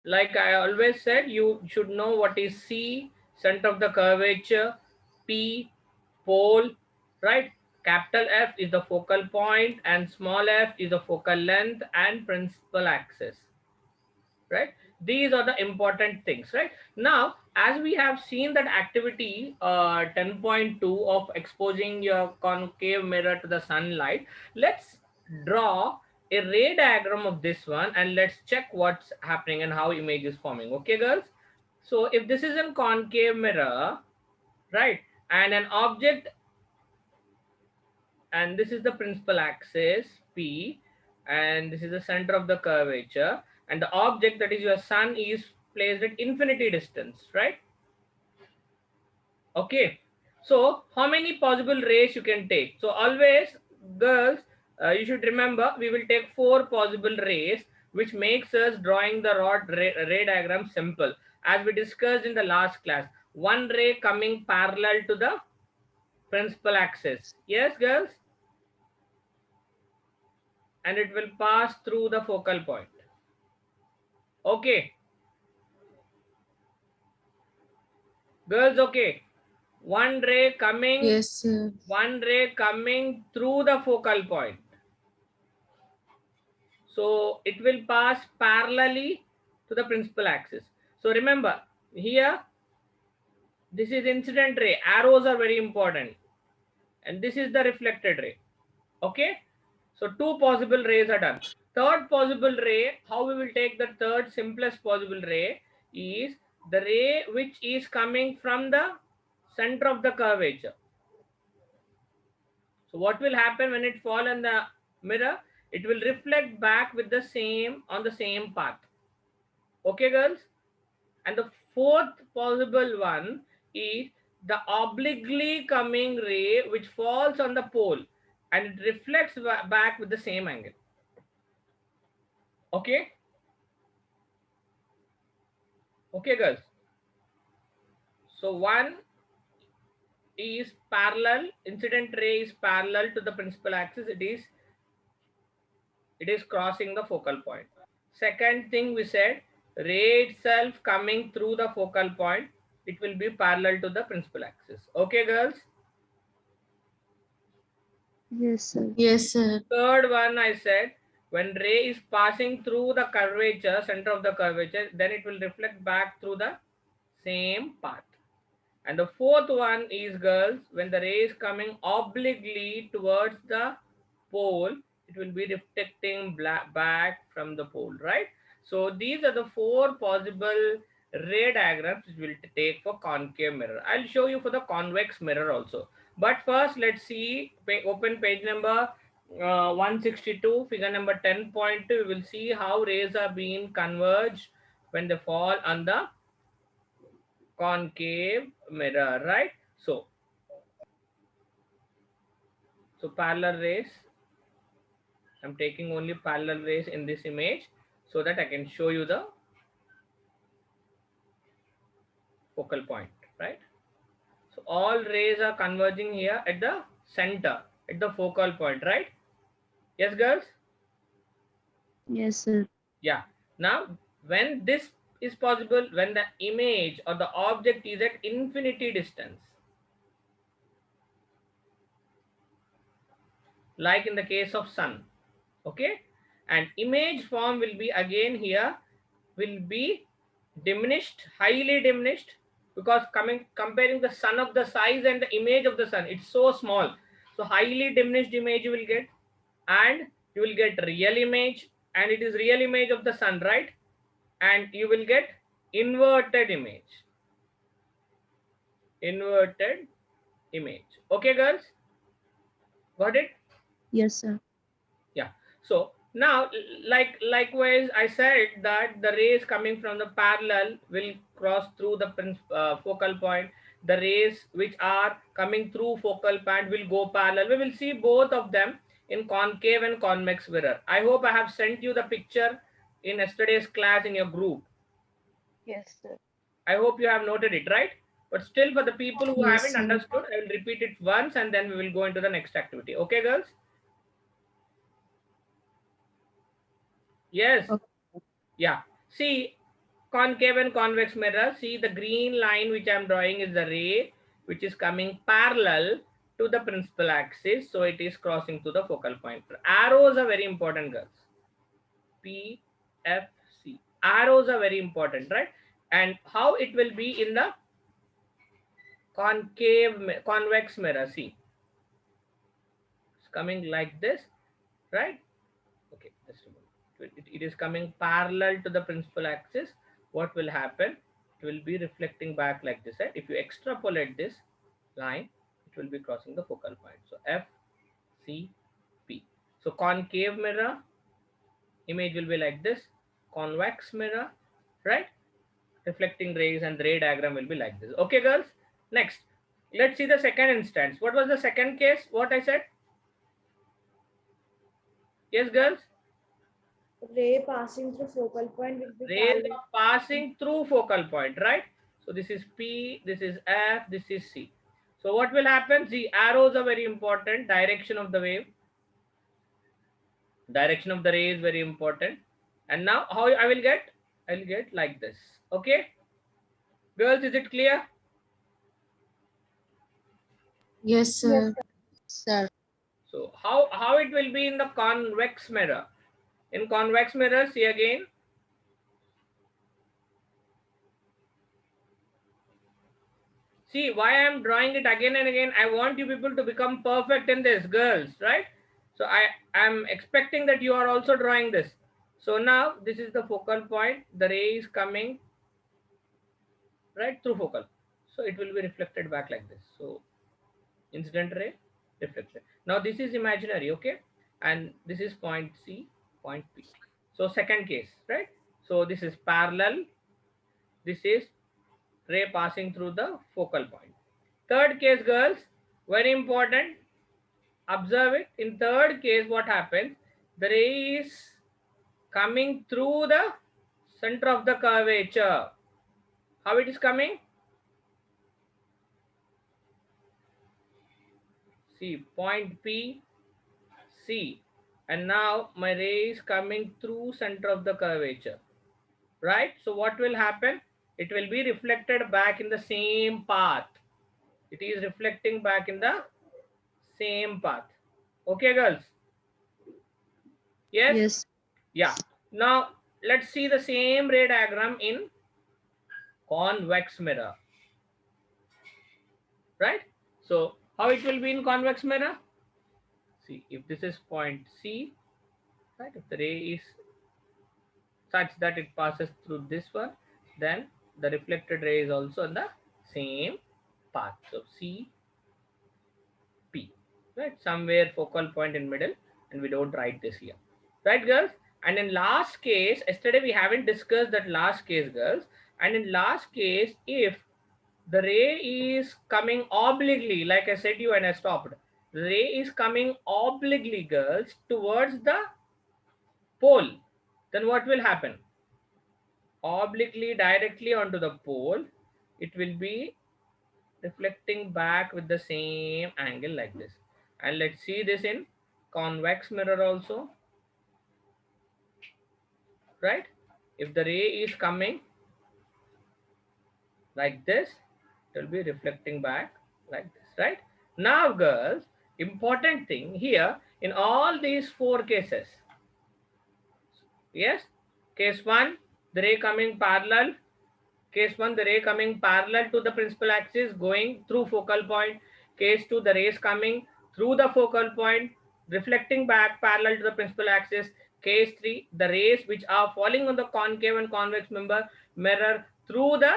like I always said, you should know what is C, center of the curvature, P, pole, right? Capital F is the focal point and small f is the focal length and principal axis, right? These are the important things, right? Now, as we have seen that activity 10.2 of exposing your concave mirror to the sunlight, let's draw a ray diagram of this one and let's check what's happening and how image is forming. Okay, girls? So if this is a concave mirror, right, and an object, and this is the principal axis P, and this is the center of the curvature, and the object, that is your sun, is placed at infinity distance, right? Okay, so how many possible rays you can take? So always, girls, you should remember we will take 4 possible rays, which makes us drawing the ray diagram simple. As we discussed in the last class, one ray coming parallel to the principal axis, yes girls, and it will pass through the focal point. Okay, girls, okay. One ray coming, Yes, sir. one ray coming through the focal point. So it will pass parallelly to the principal axis. So remember, here, this is incident ray. Arrows are very important. And this is the reflected ray. Okay. So 2 possible rays are done. Third possible ray, how we will take the third simplest possible ray is the ray which is coming from the center of the curvature. So what will happen when it fall on the mirror? It will reflect back with the same, on the same path. Okay, girls? And the fourth possible one is the obliquely coming ray which falls on the pole and it reflects back with the same angle. Okay? Okay, girls? So one is parallel, incident ray is parallel to the principal axis. It is crossing the focal point. Second thing we said, ray itself coming through the focal point, it will be parallel to the principal axis. Okay, girls? Yes, sir. Yes, sir. Third one I said, when ray is passing through the curvature, center of the curvature, then it will reflect back through the same path. And the fourth one is, girls, when the ray is coming obliquely towards the pole, it will be reflecting back from the pole, right? So these are the 4 possible ray diagrams which we'll take for concave mirror. I'll show you for the convex mirror also. But first, let's see, open page number 162, figure number 10.2. We will see how rays are being converged when they fall on the concave mirror, right? So parallel rays, I'm taking only parallel rays in this image so that I can show you the focal point, right? So all rays are converging here at the center, at the focal point, right? Yes, girls? Yes, sir. Yeah. Now, when this is possible, when the image or the object is at infinity distance, like in the case of sun, okay, and image form will be again here, will be diminished, highly diminished, because comparing the sun of the size and the image of the sun, it's so small. So highly diminished image you will get, and you will get real image, and it is real image of the sun, right? And you will get inverted image, inverted image. Okay, girls, got it? Yes, sir. Yeah. So now, likewise, I said that the rays coming from the parallel will cross through the focal point. The rays which are coming through focal point will go parallel. We will see both of them in concave and convex mirror. I hope I have sent you the picture in yesterday's class in your group. Yes, sir. I hope you have noted it, right? But still, for the people who Yes, haven't sir. understood, I will repeat it once and then we will go into the next activity. Okay, girls? Yes. Okay. Yeah. See, concave and convex mirror, see the green line which I am drawing is the ray which is coming parallel to the principal axis. So it is crossing to the focal point. Arrows are very important, girls. P, F, C. Arrows are very important, right? And how it will be in the convex mirror. See, it's coming like this, right? Okay, just a moment. It is coming parallel to the principal axis. What will happen? It will be reflecting back like this, right? If you extrapolate this line, it will be crossing the focal point. So F, C, P. So concave mirror image will be like this. Convex mirror, right? Reflecting rays, and the ray diagram will be like this. Okay, girls. Next, let's see the second instance. What was the second case? What I said? Yes, girls. Ray passing through focal point will be Rays parallel. are passing through focal point, right? So this is P, this is F, this is C. So what will happen? See, arrows are very important. Direction of the wave, direction of the ray is very important. And now how I will get? I will get like this. Okay, girls, is it clear? Yes, sir. Sir. So how it will be in the convex mirror? In convex mirror, see again. See why I am drawing it again and again. I want you people to become perfect in this, girls, right? So I am expecting that you are also drawing this. So now this is the focal point. The ray is coming right through focal. So it will be reflected back like this. So incident ray, reflected. Now this is imaginary, okay? And this is point C, point P. So second case, right? So this is parallel. This is ray passing through the focal point. Third case, girls, very important. Observe it. In third case, what happens? The ray is coming through the center of the curvature. How it is coming? See, point P, C. And now my ray is coming through center of the curvature. Right? So what will happen? It will be reflected back in the same path. It is reflecting back in the same path. Okay, girls? Yes? Yes. Yeah. Now let's see the same ray diagram in convex mirror. Right? So how it will be in convex mirror? See, if this is point C, right? If the ray is such that it passes through this one, then the reflected ray is also in the same path. So C, P, right? Somewhere focal point in middle, and we don't write this here, right, girls? And in last case, yesterday we haven't discussed that last case, girls. And in last case, if the ray is coming obliquely, like I said you and I stopped, the ray is coming obliquely, girls, towards the pole, then what will happen? Obliquely directly onto the pole, it will be reflecting back with the same angle like this. And let's see this in convex mirror also, right? If the ray is coming like this, it will be reflecting back like this, right? Now, girls, important thing here in all these four cases. Yes, case 1, the ray coming parallel. Case 1, the ray coming parallel to the principal axis going through focal point. Case 2, the rays coming through the focal point, reflecting back parallel to the principal axis. Case 3, the rays which are falling on the concave and convex mirror through the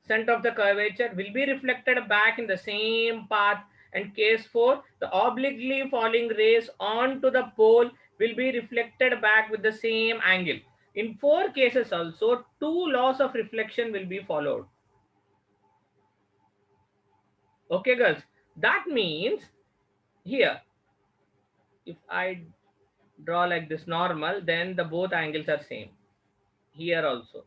center of the curvature will be reflected back in the same path. And case 4, the obliquely falling rays onto the pole will be reflected back with the same angle. In 4 cases also, 2 laws of reflection will be followed. Okay, girls. That means here, if I draw like this normal, then the both angles are same. Here also.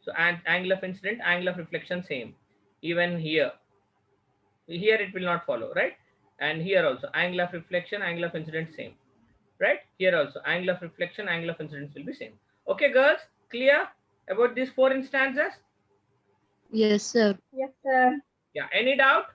So angle of incident, angle of reflection same. Even here. Here it will not follow, right? And here also, angle of reflection, angle of incident same. Right? Here also, angle of reflection, angle of incidence will be same. Okay, girls, clear? about these 4 instances? Yes, sir. Yes, sir. Yeah, any doubt?